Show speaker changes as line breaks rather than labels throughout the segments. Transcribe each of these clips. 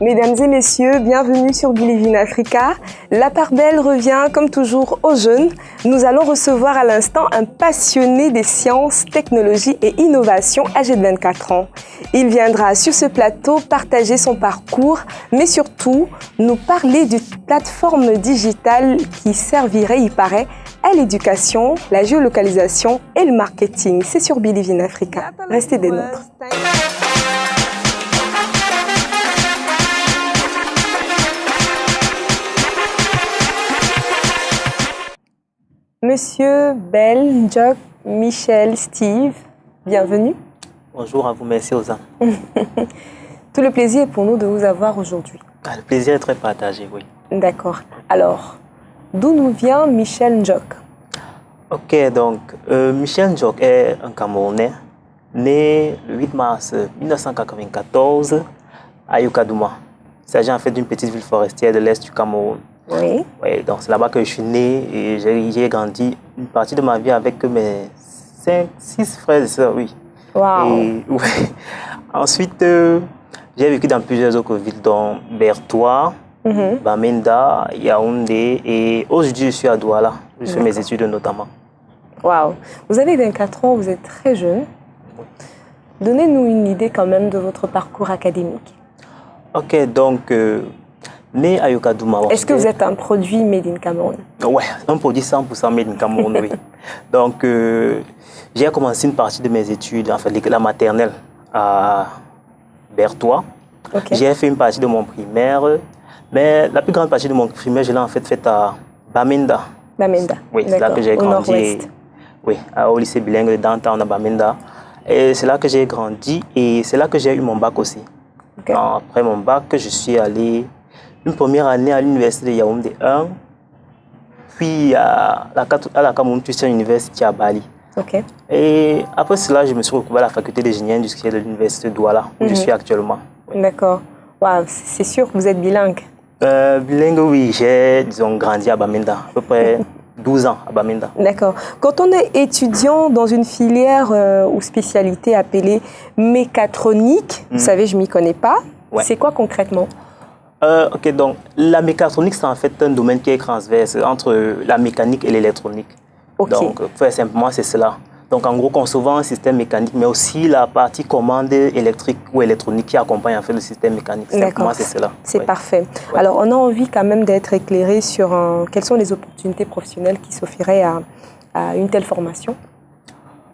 Mesdames et messieurs, bienvenue sur Believe in Africa. La part belle revient comme toujours aux jeunes. Nous allons recevoir à l'instant un passionné des sciences, technologies et innovations âgé de 24 ans. Il viendra sur ce plateau partager son parcours, mais surtout nous parler d'une plateforme digitale qui servirait, il paraît, à l'éducation, la géolocalisation et le marketing. C'est sur Believe in Africa. Restez des nôtres. Monsieur Bell, Njok, Michel, Steve, bienvenue.
Bonjour à vous, merci aux âmes.
Tout le plaisir est pour nous de vous avoir aujourd'hui.
Le plaisir est très partagé, oui.
D'accord. Alors, d'où nous vient Michel Njok?
Ok, donc Michel Njok est un Camerounais, né le 8 mars 1994 à Yokadouma. Il s'agit en fait d'une petite ville forestière de l'est du Cameroun.
Oui.
Oui, donc c'est là-bas que je suis né et j'ai grandi une partie de ma vie avec mes 6 frères et sœurs, oui.
Wow.
Et, ouais. Ensuite, j'ai vécu dans plusieurs autres villes, dont Bertois, Bamenda, Yaoundé et aujourd'hui je suis à Douala. Je fais mes études notamment.
Wow. Vous avez 24 ans, vous êtes très jeune.
Oui.
Donnez-nous une idée quand même de votre parcours académique.
Ok, donc, né à Yokadouma.
Est-ce que vous êtes un produit made in Cameroun?
Ouais, un produit 100% made in Cameroun, oui. Donc, j'ai commencé une partie de mes études, en fait, la maternelle à Bertois.
Okay.
J'ai fait une partie de mon primaire, mais la plus grande partie de mon primaire, je l'ai en fait faite à Bamenda.
Bamenda.
Oui, c'est là que j'ai grandi. Oui, au lycée bilingue de Downtown à Bamenda. Et c'est là que j'ai grandi et c'est là que j'ai eu mon bac aussi.
Okay.
Après mon bac, je suis allé une première année à l'université de Yaoundé 1, puis à la Cameroun Christian University à Bali.
Okay.
Et après cela, je me suis retrouvé à la faculté de génie industriel de l'université de Douala, où je suis actuellement. Oui.
D'accord. Wow, c'est sûr que vous êtes bilingue.
Bilingue, oui. J'ai, disons, grandi à Bamenda, à peu près 12 ans à Bamenda.
D'accord. Quand on est étudiant dans une filière ou spécialité appelée mécatronique, vous savez, je ne m'y connais pas, c'est quoi concrètement?
Ok, donc la mécatronique, c'est en fait un domaine qui est transverse entre la mécanique et l'électronique.
Okay.
Donc, très simplement, c'est cela. Donc, en gros, concevant un système mécanique, mais aussi la partie commande électrique ou électronique qui accompagne en fait le système mécanique. Simplement, c'est cela.
C'est parfait. Ouais. Alors, on a envie quand même d'être éclairé sur quelles sont les opportunités professionnelles qui s'offriraient à une telle formation.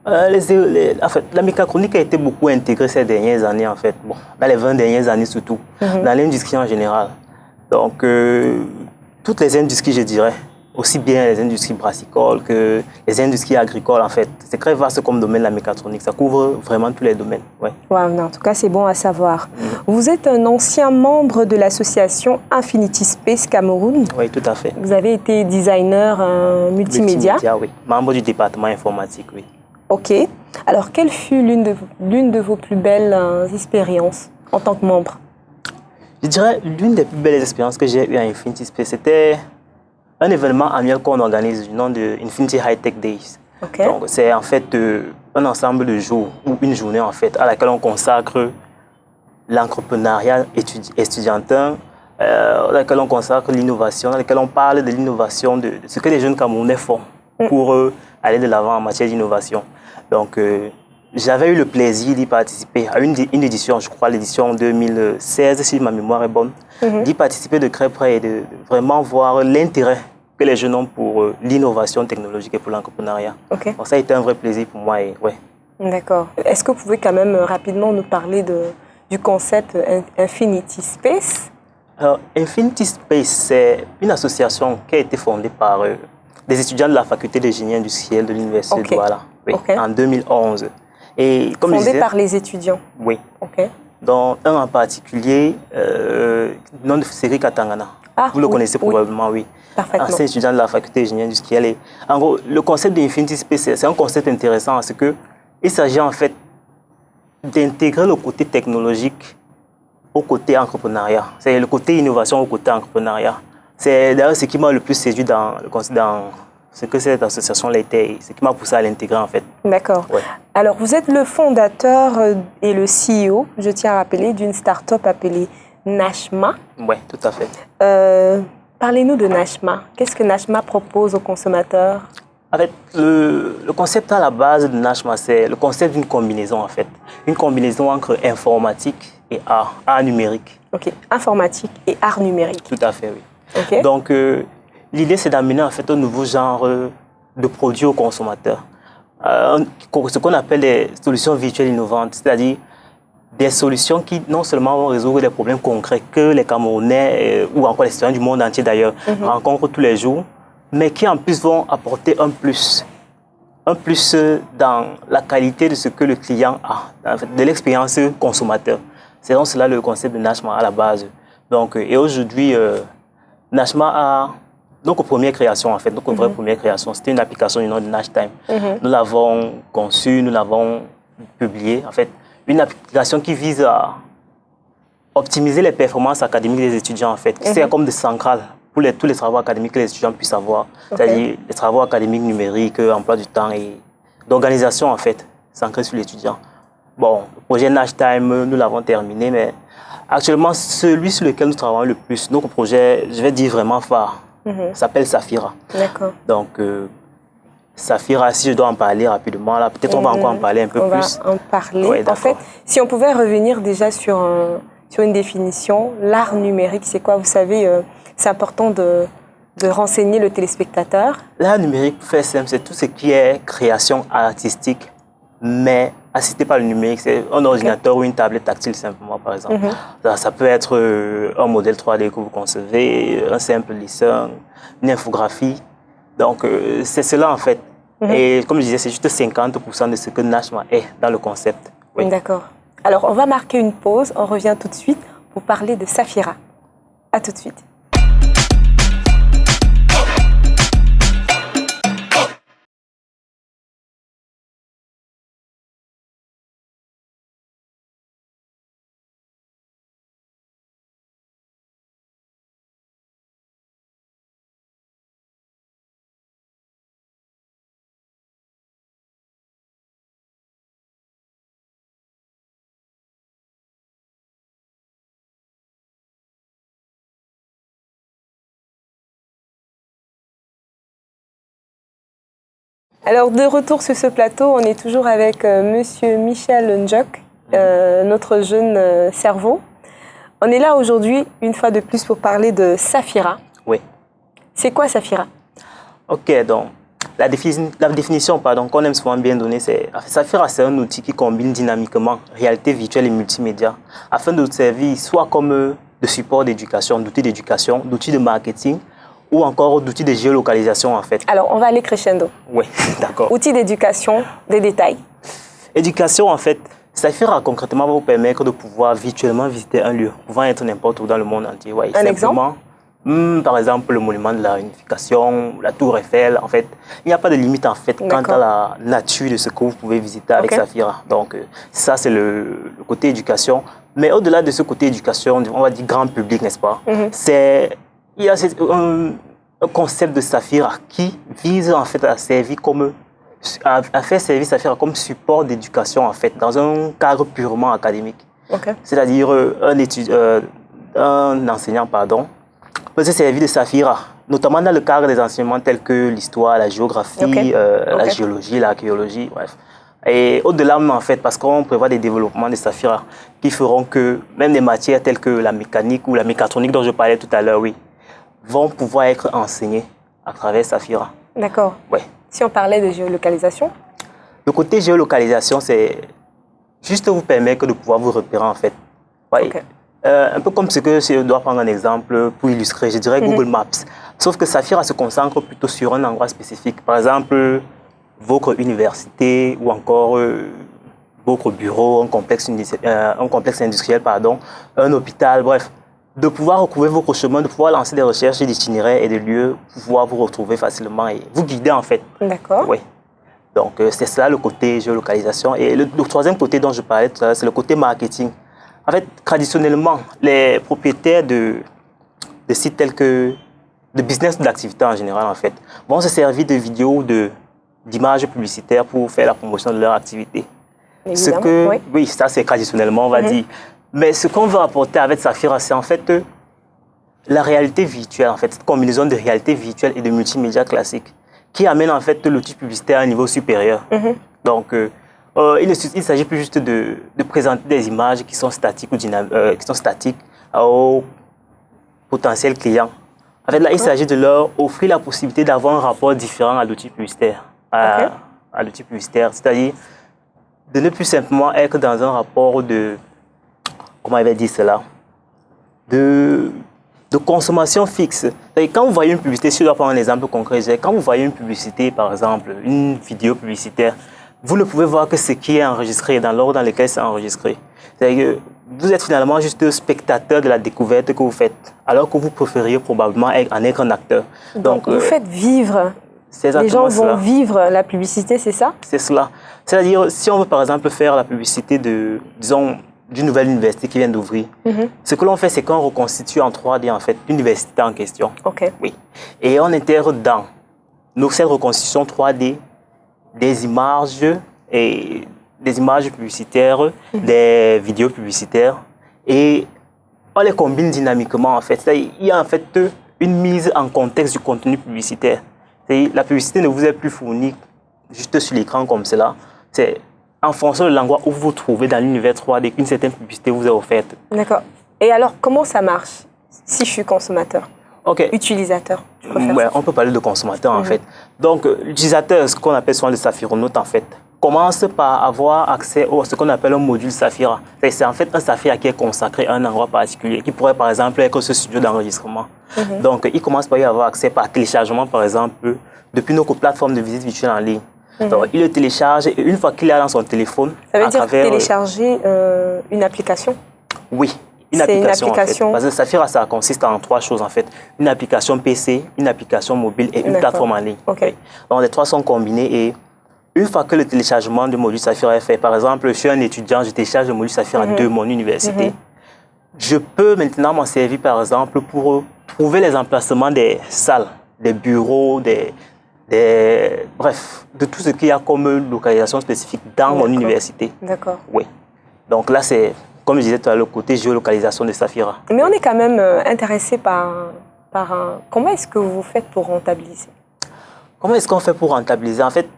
En fait, la mécatronique a été beaucoup intégrée ces dernières années, en fait. Bon, dans les 20 dernières années surtout, dans l'industrie en général. Donc, toutes les industries, je dirais, aussi bien les industries brassicoles que les industries agricoles, en fait. C'est très vaste comme domaine, la mécatronique. Ça couvre vraiment tous les domaines. Ouais.
Ouais, en tout cas, c'est bon à savoir. Vous êtes un ancien membre de l'association Infinity Space Cameroun.
Oui, tout à fait.
Vous avez été designer multimédia.
Oui. Membre du département informatique, oui.
Ok. Alors, quelle fut l'une de vos plus belles expériences en tant que membre?
Je dirais l'une des plus belles expériences que j'ai eues à Infinity Space, c'était un événement annuel qu'on organise du nom de Infinity High Tech Days.
Okay.
Donc, c'est en fait un ensemble de jours ou une journée en fait à laquelle on consacre l'entrepreneuriat estudiantin, à laquelle on consacre l'innovation, à laquelle on parle de l'innovation, de ce que les jeunes Camerounais font pour aller de l'avant en matière d'innovation. Donc, j'avais eu le plaisir d'y participer à une édition, je crois l'édition 2016, si ma mémoire est bonne, d'y participer de très près et de vraiment voir l'intérêt que les jeunes ont pour l'innovation technologique et pour l'entrepreneuriat.
Okay.
Donc, ça a été un vrai plaisir pour moi.
D'accord. Est-ce que vous pouvez quand même rapidement nous parler du concept Infinity Space?
Alors, Infinity Space, c'est une association qui a été fondée par des étudiants de la faculté de génie industriel de l'université de Douala en 2011. Et comme
fondée par les étudiants?
Oui.
Okay.
Dont un en particulier, nom de Cédric Katangana. Vous le connaissez probablement, oui.
Parfaitement.
C'est étudiant de la faculté de génie industriel. Et en gros, le concept d'Infinity Space, c'est un concept intéressant parce qu'il s'agit en fait d'intégrer le côté technologique au côté entrepreneuriat. C'est le côté innovation au côté entrepreneuriat. C'est d'ailleurs ce qui m'a le plus séduit dans ce que cette association-là était, ce qui m'a poussé à l'intégrer en fait.
D'accord. Ouais. Alors, vous êtes le fondateur et le CEO, je tiens à rappeler, d'une start-up appelée Nashma.
Oui, tout à fait.
Parlez-nous de Nashma. Qu'est-ce que Nashma propose aux consommateurs?
En fait, le concept à la base de Nashma, c'est le concept d'une combinaison, en fait. Une combinaison entre informatique et art numérique.
Ok, informatique et art numérique.
Tout à fait, oui.
Okay.
Donc, l'idée, c'est d'amener en fait un nouveau genre de produits aux consommateurs. Ce qu'on appelle des solutions virtuelles innovantes, c'est-à-dire des solutions qui non seulement vont résoudre des problèmes concrets que les Camerounais ou encore les citoyens du monde entier d'ailleurs rencontrent tous les jours, mais qui en plus vont apporter un plus dans la qualité de ce que le client a, en fait, de l'expérience consommateur. C'est donc cela le concept de Nashma à la base. Donc, et aujourd'hui, Nashma a notre première création, en fait, notre vraie première création. C'était une application du nom de Nashtime. Nous l'avons conçue, nous l'avons publiée. En fait, une application qui vise à optimiser les performances académiques des étudiants, en fait. C'est comme de centrale pour tous les travaux académiques que les étudiants puissent avoir. C'est-à-dire les travaux académiques numériques, emploi du temps et d'organisation, en fait, centrée sur l'étudiant. Bon, le projet Nashtime, nous l'avons terminé, mais actuellement, celui sur lequel nous travaillons le plus, notre projet, je vais dire vraiment phare, s'appelle Safira. D'accord. Donc, Safira, si je dois en parler rapidement, là, peut-être on va encore en parler un peu plus.
On va en parler. Ouais, en fait, si on pouvait revenir déjà sur une définition, l'art numérique, c'est quoi? Vous savez, c'est important de renseigner le téléspectateur. L'art
numérique, pour faire simple, c'est tout ce qui est création artistique, mais assisté par le numérique. C'est un ordinateur ou une tablette tactile simplement, par exemple. Ça peut être un modèle 3D que vous concevez, un simple dessin, une infographie. Donc, c'est cela en fait. Et comme je disais, c'est juste 50% de ce que Nashma est dans le concept.
Oui. D'accord. Alors, on va marquer une pause. On revient tout de suite pour parler de Safira. À tout de suite. Alors, de retour sur ce plateau, on est toujours avec Monsieur Michel Ndjok, notre jeune cerveau. On est là aujourd'hui, une fois de plus, pour parler de Safira.
Oui.
C'est quoi Safira?
Ok, donc, la définition qu'on aime souvent bien donner, c'est Safira, c'est un outil qui combine dynamiquement réalité virtuelle et multimédia afin de servir soit comme de support d'éducation, d'outils d'éducation, d'outils de marketing, ou encore d'outils de géolocalisation, en fait.
Alors, on va aller crescendo.
Oui, d'accord.
Outils d'éducation, des détails.
Éducation, en fait, Safira, concrètement, va vous permettre de pouvoir virtuellement visiter un lieu, pouvant être n'importe où dans le monde entier. Ouais,
un exemple?
Par exemple, le monument de la Réunification, la Tour Eiffel, en fait. Il n'y a pas de limite, en fait, quant à la nature de ce que vous pouvez visiter avec Safira. Donc, ça, c'est le côté éducation. Mais au-delà de ce côté éducation, on va dire grand public, n'est-ce pas? Il y a un concept de Safira qui vise en fait à faire servir Safira comme support d'éducation en fait, dans un cadre purement académique. C'est-à-dire un enseignant peut se servir de Safira, notamment dans le cadre des enseignements tels que l'histoire, la géographie, la géologie, l'archéologie, bref. Et au-delà même en fait, parce qu'on prévoit des développements de Safira qui feront que même des matières telles que la mécanique ou la mécatronique dont je parlais tout à l'heure, vont pouvoir être enseignés à travers Safira.
D'accord.
Ouais.
Si on parlait de géolocalisation?
Le côté géolocalisation, c'est juste vous permettre de pouvoir vous repérer en fait. Ouais. Un peu comme ce que je dois prendre un exemple pour illustrer, je dirais Google Maps. Sauf que Safira se concentre plutôt sur un endroit spécifique. Par exemple, votre université ou encore votre bureau, un complexe industriel, un hôpital, bref. De pouvoir retrouver votre chemin, de pouvoir lancer des recherches d'itinéraires et de lieux, pouvoir vous retrouver facilement et vous guider en fait.
D'accord.
Oui. Donc c'est ça le côté géolocalisation. Et le troisième côté dont je parlais tout à l'heure, c'est le côté marketing. En fait, traditionnellement, les propriétaires de sites tels que de business ou d'activités en général en fait, vont se servir de vidéos, d'images publicitaires pour faire la promotion de leur activité.
Évidemment,
oui, ça c'est traditionnellement, on va dire. Mais ce qu'on veut apporter avec Saphira, c'est en fait la réalité virtuelle, en fait, cette combinaison de réalité virtuelle et de multimédia classique qui amène en fait l'outil publicitaire à un niveau supérieur. Donc, il ne s'agit plus juste de présenter des images qui sont statiques ou qui sont statiques aux potentiels clients. En fait, là, il s'agit de leur offrir la possibilité d'avoir un rapport différent à l'outil publicitaire. À l'outil publicitaire, c'est-à-dire de ne plus simplement être dans un rapport de, comment il va dire cela, de consommation fixe. Quand vous voyez une publicité, si je dois prendre un exemple concret, quand vous voyez une publicité, par exemple, une vidéo publicitaire, vous ne pouvez voir que ce qui est enregistré dans l'ordre dans lequel c'est enregistré. C'est-à-dire que vous êtes finalement juste spectateur de la découverte que vous faites, alors que vous préfériez probablement en être un acteur.
Donc vous faites vivre. Les gens vont vivre la publicité, c'est ça? C'est
cela. C'est-à-dire, si on veut par exemple faire la publicité de, disons, d'une nouvelle université qui vient d'ouvrir, ce que l'on fait, c'est qu'on reconstitue en 3D, en fait, l'université en question. Oui. Et on intègre dans cette reconstitution 3D des images publicitaires, des vidéos publicitaires, et on les combine dynamiquement, en fait. Il y a en fait une mise en contexte du contenu publicitaire. La publicité ne vous est plus fournie juste sur l'écran comme cela. C'est en fonction de l'endroit où vous vous trouvez dans l'univers 3D qu'une certaine publicité vous est offerte.
D'accord. Et alors, comment ça marche si je suis consommateur? Utilisateur.
On peut parler de consommateur, en fait. Donc, l'utilisateur, ce qu'on appelle souvent le Saphironaute, en fait, commence par avoir accès à ce qu'on appelle un module Saphira. C'est en fait un Saphira qui est consacré à un endroit particulier, qui pourrait par exemple être ce studio d'enregistrement. Donc, il commence par y avoir accès par téléchargement, par exemple, depuis nos plateformes de visite virtuelle en ligne. Donc, il le télécharge et une fois qu'il est dans son téléphone...
Ça veut dire télécharger une application?
Oui, une application. En fait. Parce que Saphira, ça consiste en 3 choses en fait. Une application PC, une application mobile et une plateforme en ligne. Donc, les 3 sont combinés et une fois que le téléchargement du module Saphira est fait, par exemple, je suis un étudiant, je télécharge le module Saphira de mon université. Je peux maintenant m'en servir, par exemple, pour trouver les emplacements des salles, des bureaux, bref, de tout ce qu'il y a comme localisation spécifique dans mon université.
D'accord.
Oui. Donc là, c'est, comme je disais tout à l'heure, le côté géolocalisation de Saphira.
Mais on est quand même intéressé par comment est-ce que vous faites pour rentabiliser?
Comment est-ce qu'on fait pour rentabiliser? En fait,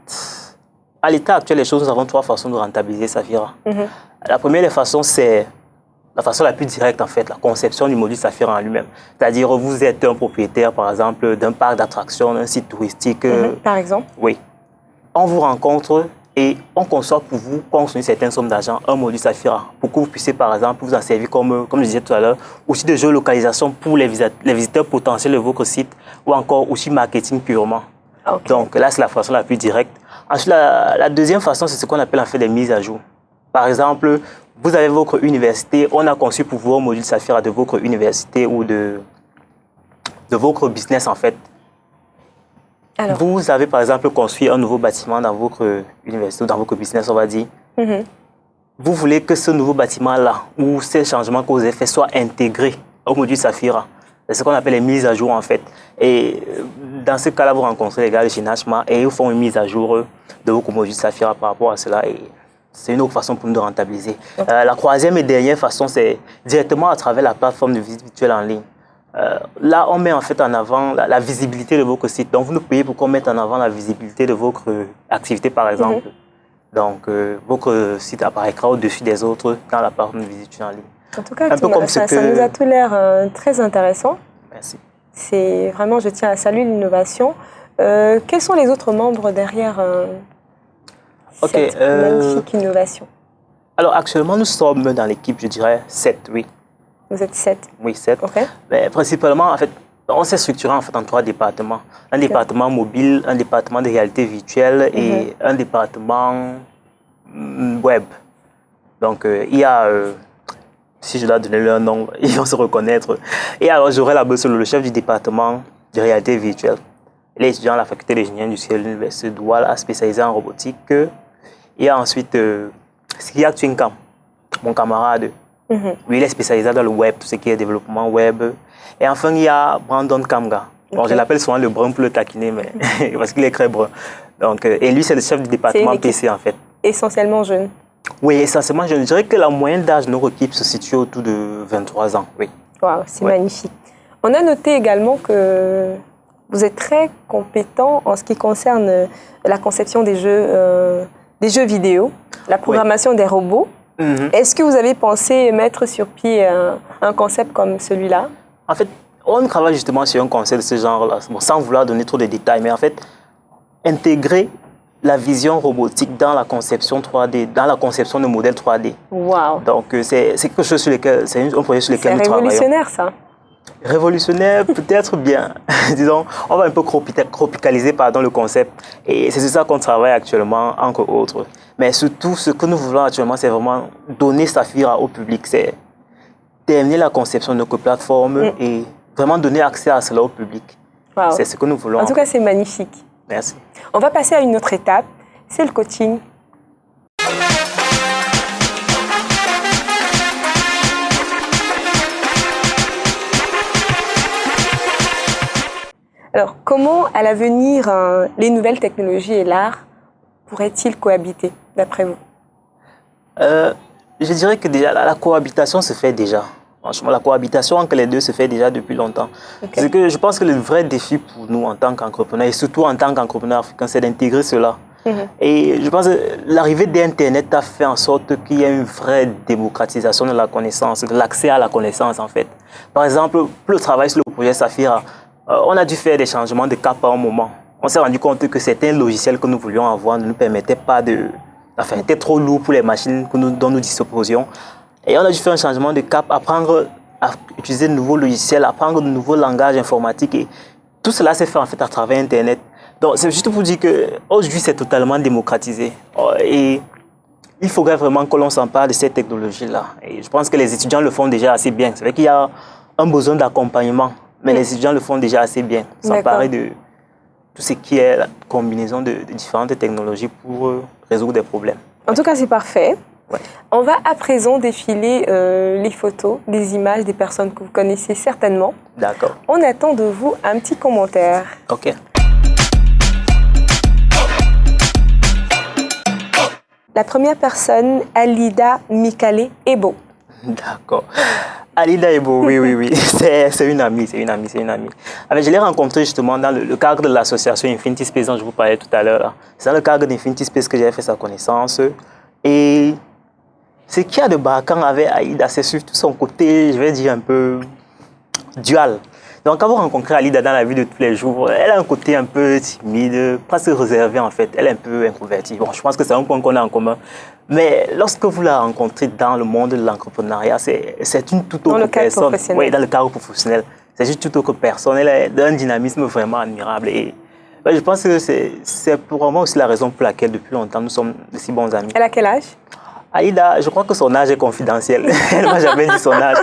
à l'état actuel des choses, nous avons 3 façons de rentabiliser Saphira. La première des façons, c'est la façon la plus directe, en fait, la conception du module Saphira en lui-même. C'est-à-dire, vous êtes un propriétaire, par exemple, d'un parc d'attractions, d'un site touristique.
Par exemple?
Oui. On vous rencontre et on conçoit pour vous, contre une certaine somme d'argent, un module Saphira pour que vous puissiez, par exemple, vous en servir comme je disais tout à l'heure, aussi de géolocalisation pour les visiteurs potentiels de votre site ou encore aussi marketing purement. Donc là, c'est la façon la plus directe. Ensuite, la deuxième façon, c'est ce qu'on appelle en fait des mises à jour. Par exemple, vous avez votre université, on a conçu pour vous un module Saphira de votre université ou de votre business en fait. Alors, vous avez par exemple construit un nouveau bâtiment dans votre université ou dans votre business, on va dire. Vous voulez que ce nouveau bâtiment-là ou ces changements que vous avez faits soient intégrés au module Saphira. C'est ce qu'on appelle les mises à jour en fait. Et dans ce cas-là, vous rencontrez les gars de chez Nashma et ils font une mise à jour de vos modules Saphira par rapport à cela. Et c'est une autre façon pour nous de rentabiliser. La troisième et dernière façon, c'est directement à travers la plateforme de visite virtuelle en ligne. Là, on met en fait en avant la visibilité de votre site. Donc, vous nous payez pour qu'on mette en avant la visibilité de votre activité, par exemple. Donc, votre site apparaîtra au-dessus des autres dans la plateforme de visite virtuelle en ligne.
En tout cas, ça nous a tout l'air très intéressant.
Merci.
C'est vraiment, je tiens à saluer l'innovation. Quels sont les autres membres derrière cette magnifique innovation?
Alors, actuellement, nous sommes dans l'équipe, je dirais, 7, oui.
Vous êtes 7?
Oui, 7. Mais principalement, en fait, on s'est structuré en fait en 3 départements. Un département mobile, un département de réalité virtuelle et un département web. Donc, il y a... si je dois donner leur nom, ils vont se reconnaître. Et alors, j'aurai là-bas le chef du département de réalité virtuelle. Il est étudiant à la faculté d'ingénierie industrielle de l'université de Douala, a spécialisé en robotique. Il y a ensuite Skiak Twinkam, mon camarade. Lui, il est spécialisé dans le web, tout ce qui est développement web. Et enfin, il y a Brandon Kamga. Bon, je l'appelle souvent le brun pour le taquiner, mais parce qu'il est très brun. Donc, et lui, c'est le chef du département PC, en fait.
Essentiellement jeune.
Oui, essentiellement, je dirais que la moyenne d'âge de notre équipe se situe autour de 23 ans, oui.
Wow, c'est magnifique. On a noté également que vous êtes très compétent en ce qui concerne la conception des jeux vidéo, la programmation des robots. Est-ce que vous avez pensé mettre sur pied un concept comme celui-là?
En fait, on travaille justement sur un concept de ce genre-là, bon, sans vouloir donner trop de détails, mais en fait, intégrer la vision robotique dans la conception 3D, dans la conception de modèles 3D.
Wow.
Donc, c'est quelque chose sur lequel, c'est un projet sur lequel nous travaillons.
C'est révolutionnaire, ça.
Révolutionnaire, peut-être bien. Disons, on va un peu tropicaliser le concept. Et c'est sur ça qu'on travaille actuellement, entre autres. Mais surtout, ce que nous voulons actuellement, c'est vraiment donner Saphira au public. C'est terminer la conception de notre plateforme et vraiment donner accès à cela au public. Wow. C'est ce que nous voulons.
En tout cas, c'est magnifique.
Merci.
On va passer à une autre étape, c'est le coaching. Alors, comment à l'avenir les nouvelles technologies et l'art pourraient-ils cohabiter, d'après vous?
Je dirais que déjà, la cohabitation se fait déjà. Franchement, la cohabitation entre les deux se fait déjà depuis longtemps. Okay. C'est que je pense que le vrai défi pour nous en tant qu'entrepreneurs, et surtout en tant qu'entrepreneurs africains, c'est d'intégrer cela. Et je pense que l'arrivée d'Internet a fait en sorte qu'il y ait une vraie démocratisation de la connaissance, de l'accès à la connaissance en fait. Par exemple, pour le travail sur le projet Saphira, on a dû faire des changements de cap à un moment. On s'est rendu compte que certains logiciels que nous voulions avoir ne nous permettaient pas de... Enfin, étaient trop lourds pour les machines dont nous disposions. Et on a dû faire un changement de cap, apprendre à utiliser de nouveaux logiciels, apprendre de nouveaux langages informatiques. Et tout cela s'est fait en fait à travers Internet. Donc c'est juste pour dire qu'aujourd'hui c'est totalement démocratisé. Et il faudrait vraiment que l'on s'empare de cette technologie-là. Et je pense que les étudiants le font déjà assez bien. C'est vrai qu'il y a un besoin d'accompagnement, mais les étudiants le font déjà assez bien. S'emparer de tout ce qui est la combinaison de différentes technologies pour résoudre des problèmes.
En tout cas, c'est parfait.
Ouais.
On va à présent défiler les photos, des images des personnes que vous connaissez certainement.
D'accord.
On attend de vous un petit commentaire.
OK.
La première personne, Alida Mikale Ebo.
D'accord. Alida Ebo, oui. C'est une amie. Alors, je l'ai rencontrée justement dans le cadre de l'association Infinity Space dont je vous parlais tout à l'heure. C'est dans le cadre d'Infinity Space que j'ai fait sa connaissance. Et ce qu'il y a de marquant avec Aïda, c'est surtout son côté, je vais dire, un peu dual. Donc, quand vous rencontrez Alida dans la vie de tous les jours, elle a un côté un peu timide, presque réservé en fait. Elle est un peu introvertie. Bon, je pense que c'est un point qu'on a en commun. Mais lorsque vous la rencontrez dans le monde de l'entrepreneuriat, c'est une toute autre personne. Oui, dans le cadre professionnel. C'est juste toute autre personne. Elle est d'un dynamisme vraiment admirable. Et je pense que c'est probablement aussi la raison pour laquelle depuis longtemps nous sommes de si bons amis.
Elle a quel âge?
Aïda, je crois que son âge est confidentiel. Elle ne m'a jamais dit son âge.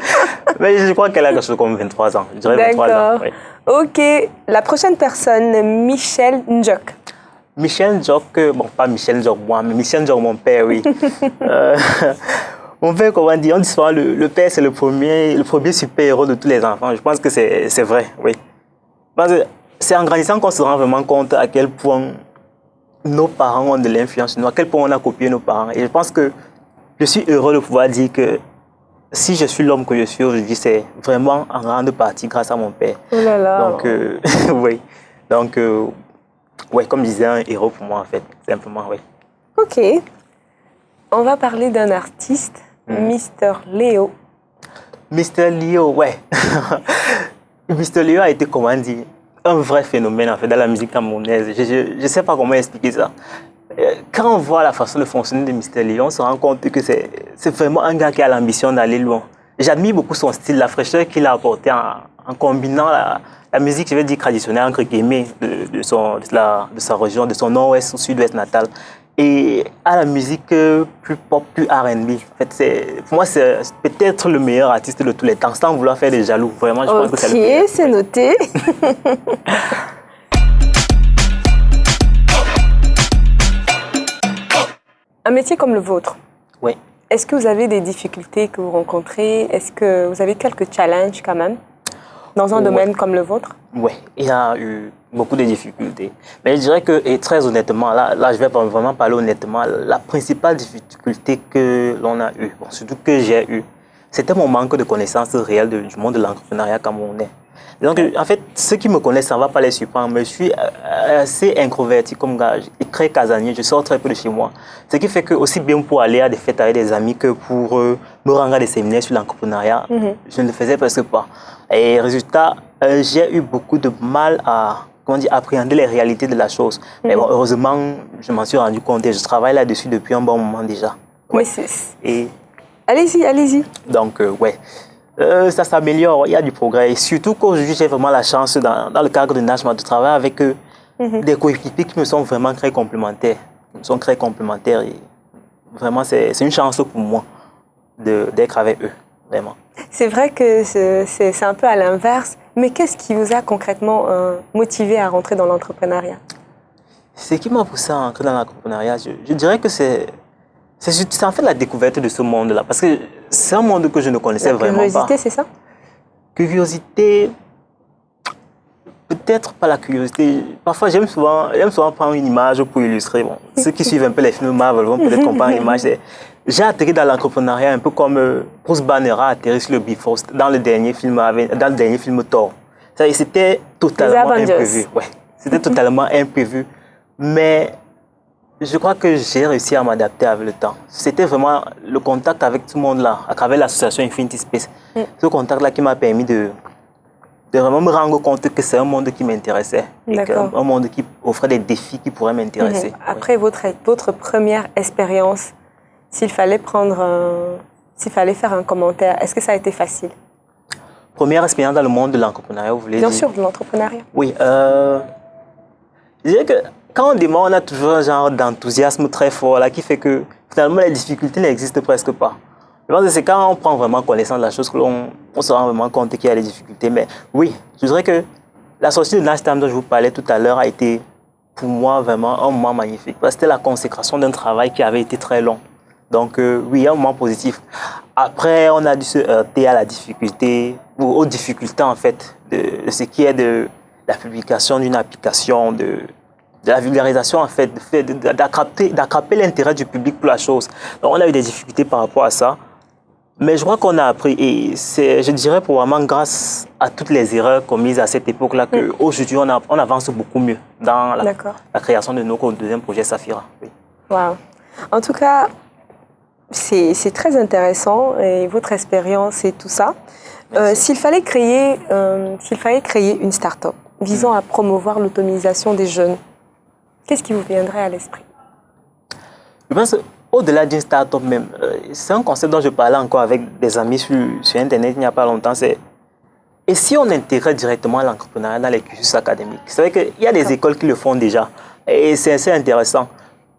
Mais je crois qu'elle a quelque chose comme 23 ans. Je dirais 23 ans. Oui.
OK. La prochaine personne, Michel Njok.
Michel Njok, bon, pas Michel Njok moi, mais Michel Njok, mon père, oui. Mon père, comment dire, on dit souvent le père, c'est le premier super-héros de tous les enfants. Je pense que c'est vrai, oui. C'est en grandissant qu'on se rend vraiment compte à quel point nos parents ont de l'influence sur nous, à quel point on a copié nos parents. Et je pense que je suis heureux de pouvoir dire que si je suis l'homme que je suis aujourd'hui, c'est vraiment en grande partie grâce à mon père.
Oh là là.
Donc, oui. Donc, oui, comme je disais, un héros pour moi, en fait, simplement, oui.
OK. On va parler d'un artiste, Mr. Léo.
Mr. Léo, ouais. Mr. Léo a été, comment dire, un vrai phénomène, en fait, dans la musique camerounaise. Je ne sais pas comment expliquer ça. Quand on voit la façon de fonctionner de Mr. Léo, on se rend compte que c'est vraiment un gars qui a l'ambition d'aller loin. J'admire beaucoup son style, la fraîcheur qu'il a apporté en combinant la musique, je vais dire traditionnelle, entre guillemets, de sa région, de son nord-ouest ou sud-ouest natal, et à la musique plus pop, plus R&B. En fait, pour moi, c'est peut-être le meilleur artiste de tous les temps, sans vouloir faire des jaloux. Vraiment, je pense que c'est le meilleur.
Ok, c'est noté. Un métier comme le vôtre.
Oui.
Est-ce que vous avez des difficultés que vous rencontrez? Est-ce que vous avez quelques challenges quand même? Dans un domaine comme le vôtre?
Oui, il y a eu beaucoup de difficultés. Mais je dirais que, et très honnêtement, là je vais vraiment parler honnêtement, la principale difficulté que l'on a eue, bon, surtout que j'ai eue, c'était mon manque de connaissances réelles du monde de l'entrepreneuriat camerounais. Donc, en fait, ceux qui me connaissent, ça ne va pas les surprendre, mais je suis assez introverti comme gars, très casanier, je sors très peu de chez moi. Ce qui fait que, aussi bien pour aller à des fêtes avec des amis que pour me rendre à des séminaires sur l'entrepreneuriat, je ne le faisais presque pas. Et résultat, j'ai eu beaucoup de mal à appréhender les réalités de la chose. Mais bon, heureusement, je m'en suis rendu compte et je travaille là-dessus depuis un bon moment déjà. Ouais.
Et... Allez-y, allez-y.
Donc, ouais. Ça s'améliore, il y a du progrès. Et surtout qu'aujourd'hui, j'ai vraiment la chance, dans le cadre de Nashma, de travailler avec des coéquipiers qui me sont vraiment très complémentaires. Ils sont très complémentaires et vraiment, c'est une chance pour moi d'être avec eux, vraiment.
C'est vrai que c'est un peu à l'inverse, mais qu'est-ce qui vous a concrètement motivé à rentrer dans l'entrepreneuriat? Ce
qui m'a poussé à rentrer dans l'entrepreneuriat, je dirais que c'est en fait la découverte de ce monde-là, parce que c'est un monde que je ne connaissais vraiment pas.
La curiosité, c'est ça?
Curiosité, peut-être pas la curiosité. Parfois, j'aime souvent prendre une image pour illustrer. Bon, ceux qui suivent un peu les films Marvel vont peut-être comprendre l'image. J'ai atterri dans l'entrepreneuriat un peu comme Bruce Banner a atterri sur le Bifrost dans le dernier film Thor. C'était totalement imprévu. Ouais, c'était totalement imprévu. Mais je crois que j'ai réussi à m'adapter avec le temps. C'était vraiment le contact avec tout le monde là, à travers l'association Infinity Space. Ce contact-là qui m'a permis de vraiment me rendre compte que c'est un monde qui m'intéressait. Un monde qui offrait des défis qui pourraient m'intéresser.
Après votre première expérience, s'il fallait faire un commentaire, est-ce que ça a été facile?
Première expérience dans le monde de l'entrepreneuriat, vous voulez dire?
Bien sûr, de l'entrepreneuriat.
Oui. Je dirais que quand on démarre, on a toujours un genre d'enthousiasme très fort là, qui fait que finalement les difficultés n'existent presque pas. Je pense que c'est quand on prend vraiment connaissance de la chose que l'on se rend vraiment compte qu'il y a des difficultés. Mais oui, je dirais que la sortie de Nastam dont je vous parlais tout à l'heure a été pour moi vraiment un moment magnifique. Parce que c'était la consécration d'un travail qui avait été très long. Donc oui, un moment positif. Après, on a dû se heurter à la difficulté, ou aux difficultés en fait, de ce qui est de la publication d'une application, de la vulgarisation en fait, d'attraper l'intérêt du public pour la chose. Donc on a eu des difficultés par rapport à ça. Mais je crois qu'on a appris, et c'est, je dirais probablement grâce à toutes les erreurs commises à cette époque-là, qu'aujourd'hui on avance beaucoup mieux dans la création de notre deuxième projet Safira. Oui.
Wow. En tout cas, c'est très intéressant, et votre expérience et tout ça. S'il fallait créer une start-up visant à promouvoir l'autonomisation des jeunes, qu'est-ce qui vous viendrait à l'esprit?
Je pense au-delà d'une start-up même, c'est un concept dont je parlais encore avec des amis sur Internet il n'y a pas longtemps, c'est et si on intégrait directement l'entrepreneuriat dans les cursus académiques? C'est vrai qu'il y a des écoles qui le font déjà et c'est assez intéressant.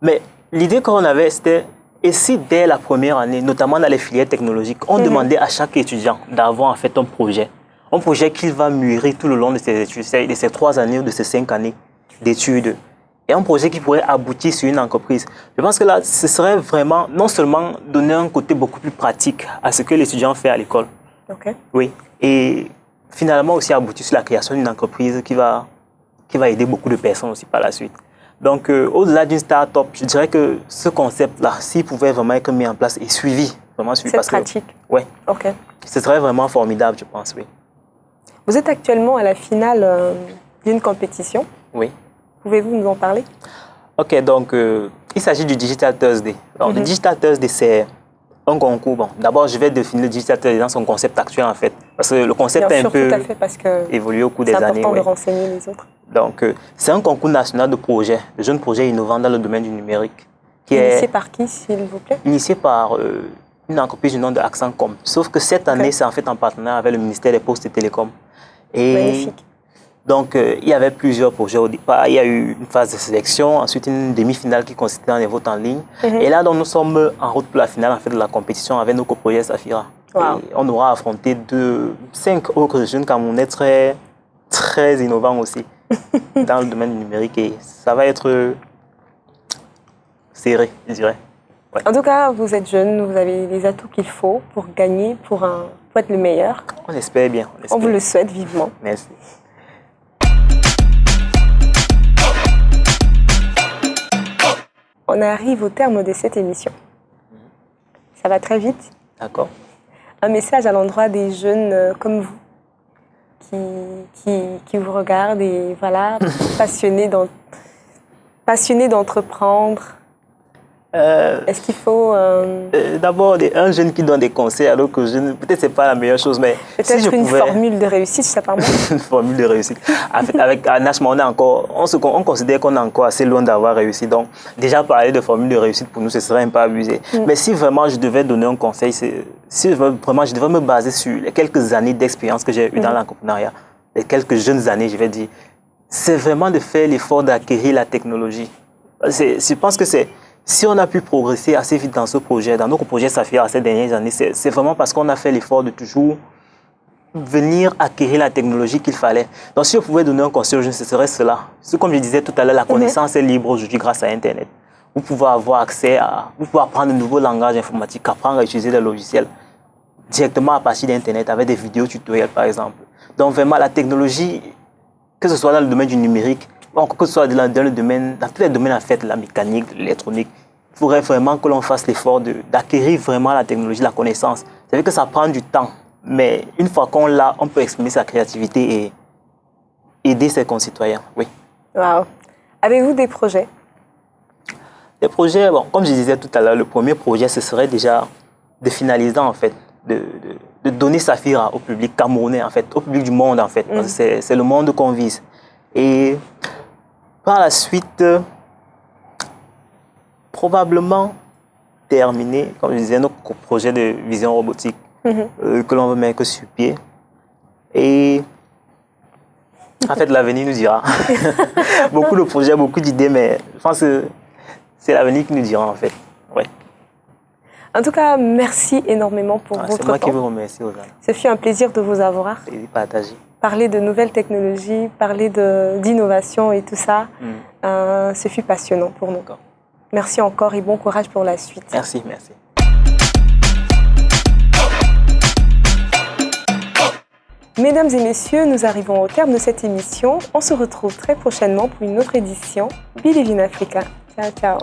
Mais l'idée qu'on avait, c'était et si dès la première année, notamment dans les filières technologiques, on demandait à chaque étudiant d'avoir en fait un projet qu'il va mûrir tout le long de ses études, de ces 3 années ou de ces 5 années d'études. Et un projet qui pourrait aboutir sur une entreprise. Je pense que là, ce serait vraiment, non seulement donner un côté beaucoup plus pratique à ce que l'étudiant fait à l'école. Oui. Et finalement aussi aboutir sur la création d'une entreprise qui va aider beaucoup de personnes aussi par la suite. Donc, au-delà d'une start-up, je dirais que ce concept-là, s'il pouvait vraiment être mis en place et suivi, vraiment suivi.
C'est pratique.
Oui. Ce serait vraiment formidable, je pense, oui.
Vous êtes actuellement à la finale d'une compétition.
Oui.
Pouvez-vous nous en parler?
Ok, donc il s'agit du Digital Thursday. Alors, le Digital Thursday, c'est un concours. Bon, d'abord, je vais définir le Digital Thursday dans son concept actuel, en fait. Parce que le concept a un peu évolué au cours des années.
C'est important de renseigner les autres.
Donc, c'est un concours national de projets, de jeunes projets innovants dans le domaine du numérique.
Initié par qui, s'il vous plaît?
Initié par une entreprise du nom de Accencom. Sauf que cette année, c'est en fait en partenariat avec le ministère des Postes et Télécoms.
Magnifique.
Donc, il y avait plusieurs projets au départ. Il y a eu une phase de sélection, ensuite une demi-finale qui consistait en des votes en ligne. Et là, donc, nous sommes en route pour la finale en fait, de la compétition avec nos coprojets Safira.
Wow.
On aura affronté 5 autres jeunes Camerounais très, très innovants aussi dans le domaine du numérique. Et ça va être serré, je dirais. Ouais.
En tout cas, vous êtes jeune, vous avez les atouts qu'il faut pour gagner, pour être le meilleur.
On espère bien.
On vous le souhaite vivement.
Merci.
On arrive au terme de cette émission. Ça va très vite.
D'accord.
Un message à l'endroit des jeunes comme vous, qui vous regardent et voilà, passionnés d'entreprendre. Est-ce qu'il faut...
D'abord, un jeune qui donne des conseils alors que peut-être c'est pas la meilleure chose, mais
peut-être si une formule de réussite, ça par moi.
Une formule de réussite. En fait, avec Anachma, on considère qu'on est encore assez loin d'avoir réussi. Donc, déjà parler de formule de réussite pour nous, ce serait un peu abusé. Mais si vraiment je devais donner un conseil, si vraiment je devais me baser sur les quelques années d'expérience que j'ai eues dans l'entrepreneuriat, les quelques jeunes années, je vais dire, c'est vraiment de faire l'effort d'acquérir la technologie. Je pense que si on a pu progresser assez vite dans ce projet, dans notre projet Saphir ces dernières années, c'est vraiment parce qu'on a fait l'effort de toujours venir acquérir la technologie qu'il fallait. Donc, si je pouvais donner un conseil aux jeunes, ce serait cela. Comme je disais tout à l'heure, la connaissance est libre aujourd'hui grâce à Internet. Vous pouvez avoir accès vous pouvez apprendre de nouveaux langages informatiques, apprendre à utiliser des logiciels directement à partir d'Internet, avec des vidéos tutoriels, par exemple. Donc, vraiment, la technologie, que ce soit dans le domaine du numérique, que ce soit dans tous les domaines, en fait, la mécanique, l'électronique, il faudrait vraiment que l'on fasse l'effort d'acquérir vraiment la technologie, la connaissance. C'est vrai que ça prend du temps, mais une fois qu'on l'a, on peut exprimer sa créativité et aider ses concitoyens. Oui.
Wow. Avez-vous des projets?
Des projets, bon, comme je disais tout à l'heure, le premier projet, ce serait déjà de finaliser, en fait, de donner Saphir au public camerounais, en fait, au public du monde, en fait. Parce que c'est le monde qu'on vise. Et par la suite, probablement terminer, comme je disais, notre projet de vision robotique que l'on veut mettre sur pied. Et en fait, l'avenir nous dira. Beaucoup de projets, beaucoup d'idées, mais je pense que c'est l'avenir qui nous dira, en fait. Ouais.
En tout cas, merci énormément pour votre temps.
C'est moi qui vous remercie, Rosanna.
Ce fut un plaisir de vous avoir.
Plaisir partagé.
Parler de nouvelles technologies, parler d'innovation et tout ça, ce fut passionnant pour nous. Merci encore et bon courage pour la suite.
Merci, merci.
Mesdames et messieurs, nous arrivons au terme de cette émission. On se retrouve très prochainement pour une autre édition. Believe in Africa. Ciao, ciao.